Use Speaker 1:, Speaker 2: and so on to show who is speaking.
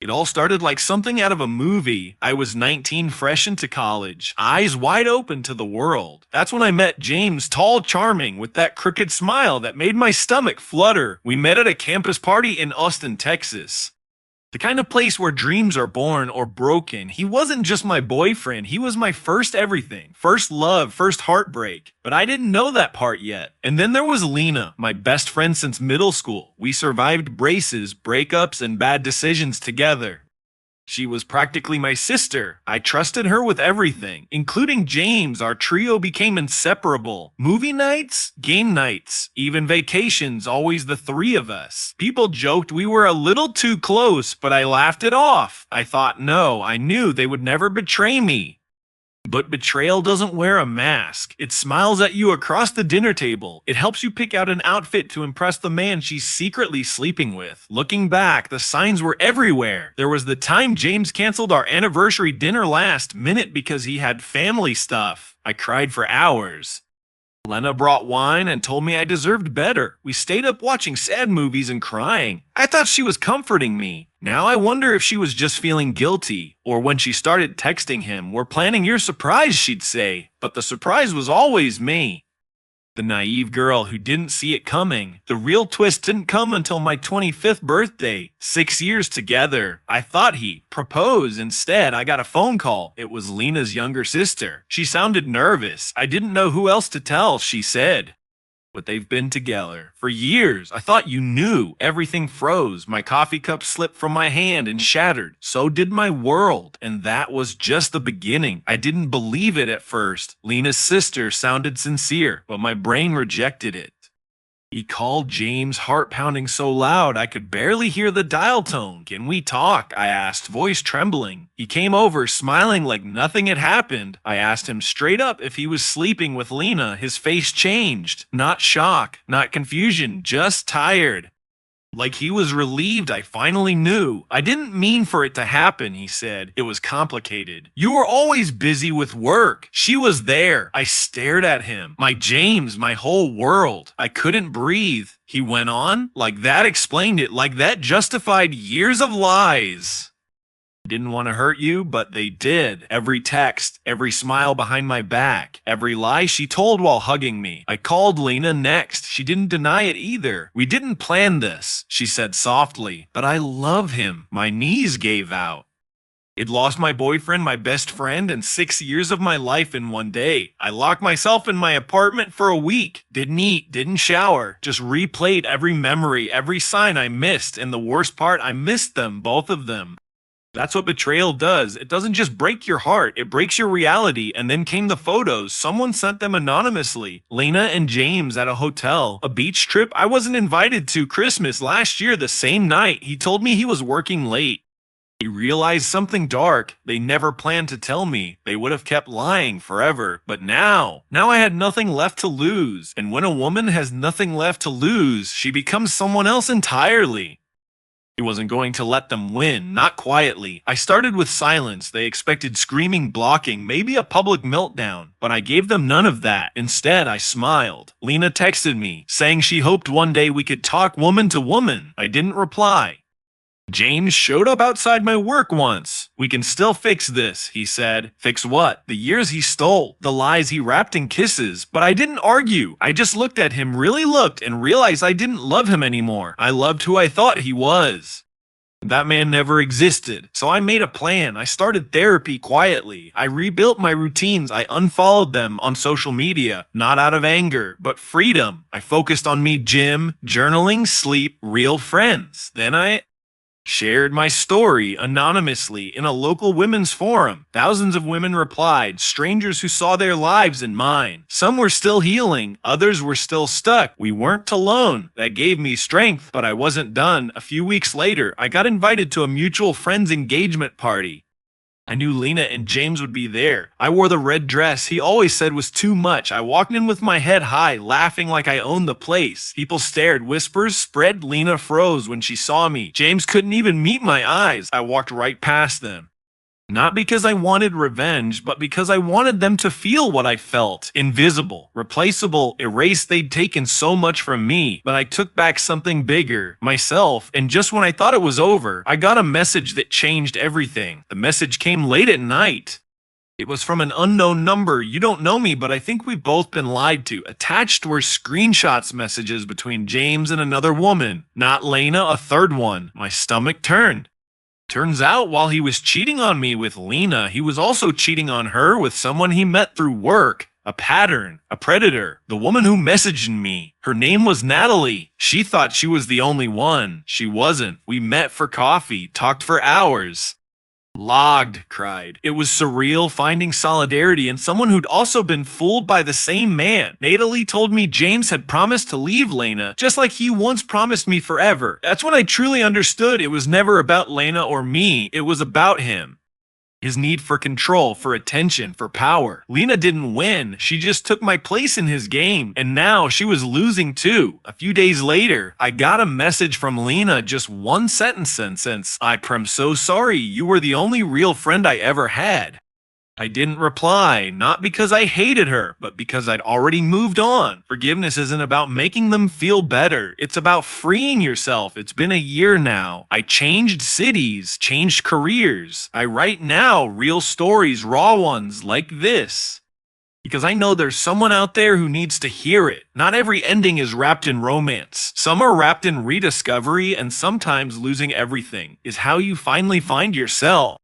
Speaker 1: It all started like something out of a movie. I was 19, fresh into college, eyes wide open to the world. That's when I met James, tall, charming, with that crooked smile that made my stomach flutter. We met at a campus party in Austin, Texas. The kind of place where dreams are born or broken. He wasn't just my boyfriend, he was my first everything. First love, first heartbreak. But I didn't know that part yet. And then there was Lena, my best friend since middle school. We survived braces, breakups, and bad decisions together. She was practically my sister. I trusted her with everything, including James. Our trio became inseparable. Movie nights, game nights, even vacations, always the three of us. People joked we were a little too close, but I laughed it off. I thought, no, I knew they would never betray me. But betrayal doesn't wear a mask. It smiles at you across the dinner table. It helps you pick out an outfit to impress the man she's secretly sleeping with. Looking back, the signs were everywhere. There was the time James canceled our anniversary dinner last minute because he had family stuff. I cried for hours. Lena brought wine and told me I deserved better. We stayed up watching sad movies and crying. I thought she was comforting me. Now I wonder if she was just feeling guilty. Or when she started texting him, "We're planning your surprise," she'd say. But the surprise was always me. The naive girl who didn't see it coming. The real twist didn't come until my 25th birthday. 6 years together. I thought he proposed. Instead, I got a phone call. It was Lena's younger sister. She sounded nervous. I didn't know who else to tell, she said. But they've been together for years. I thought you knew. Everything froze. My coffee cup slipped from my hand and shattered. So did my world. And that was just the beginning. I didn't believe it at first. Lena's sister sounded sincere, but my brain rejected it. He called James, heart pounding so loud I could barely hear the dial tone. "Can we talk?" I asked, voice trembling. He came over, smiling like nothing had happened. I asked him straight up if he was sleeping with Lena. His face changed. Not shock, not confusion, just tired. Like he was relieved I finally knew. "I didn't mean for it to happen," he said. "It was complicated. You were always busy with work. She was there." I stared at him. My James, my whole world. I couldn't breathe. He went on. Like that explained it. Like that justified years of lies. Didn't want to hurt you, but they did. Every text, every smile behind my back, every lie she told while hugging me. I called Lena next. She didn't deny it either. "We didn't plan this," she said softly, "but I love him." My knees gave out. I'd lost my boyfriend, my best friend, and 6 years of my life in one day. I locked myself in my apartment for a week. Didn't eat, didn't shower. Just replayed every memory, every sign I missed. And the worst part, I missed them, both of them. That's what betrayal does. It doesn't just break your heart, it breaks your reality. And then came the photos. Someone sent them anonymously. Lena and James at a hotel. A beach trip I wasn't invited to. Christmas last year, the same night. He told me he was working late. He realized something dark. They never planned to tell me. They would have kept lying forever. But now I had nothing left to lose. And when a woman has nothing left to lose, she becomes someone else entirely. He wasn't going to let them win, not quietly. I started with silence. They expected screaming, blocking, maybe a public meltdown. But I gave them none of that. Instead, I smiled. Lena texted me, saying she hoped one day we could talk woman to woman. I didn't reply. James showed up outside my work once. "We can still fix this," he said. "Fix what?" "The years he stole, the lies he wrapped in kisses." But I didn't argue. I just looked at him, really looked, and realized I didn't love him anymore. I loved who I thought he was. That man never existed. So I made a plan. I started therapy quietly. I rebuilt my routines. I unfollowed them on social media, not out of anger, but freedom. I focused on me, gym, journaling, sleep, real friends. Then I shared my story anonymously in a local women's forum. Thousands of women replied, strangers who saw their lives in mine. Some were still healing, others were still stuck. We weren't alone. That gave me strength, but I wasn't done. A few weeks later, I got invited to a mutual friend's engagement party. I knew Lena and James would be there. I wore the red dress he always said was too much. I walked in with my head high, laughing like I owned the place. People stared, whispers spread. Lena froze when she saw me. James couldn't even meet my eyes. I walked right past them. Not because I wanted revenge, but because I wanted them to feel what I felt. Invisible, replaceable, erased. They'd taken so much from me, but I took back something bigger, myself, and just when I thought it was over, I got a message that changed everything. The message came late at night. It was from an unknown number. You don't know me, but I think we've both been lied to. Attached were screenshots messages between James and another woman. Not Lena, a third one. My stomach turned. Turns out while he was cheating on me with Lena, he was also cheating on her with someone he met through work. A pattern, a predator. The woman who messaged me. Her name was Natalie. She thought she was the only one. She wasn't. We met for coffee, talked for hours. Logged, cried. It was surreal finding solidarity in someone who'd also been fooled by the same man. Natalie told me James had promised to leave Lena, just like he once promised me forever. That's when I truly understood it was never about Lena or me, it was about him. His need for control, for attention, for power. Lena didn't win. She just took my place in his game. And now she was losing too. A few days later, I got a message from Lena, just one sentence since. I'm so sorry. You were the only real friend I ever had. I didn't reply, not because I hated her, but because I'd already moved on. Forgiveness isn't about making them feel better. It's about freeing yourself. It's been a year now. I changed cities, changed careers. I write now real stories, raw ones like this. Because I know there's someone out there who needs to hear it. Not every ending is wrapped in romance. Some are wrapped in rediscovery, and sometimes losing everything is how you finally find yourself.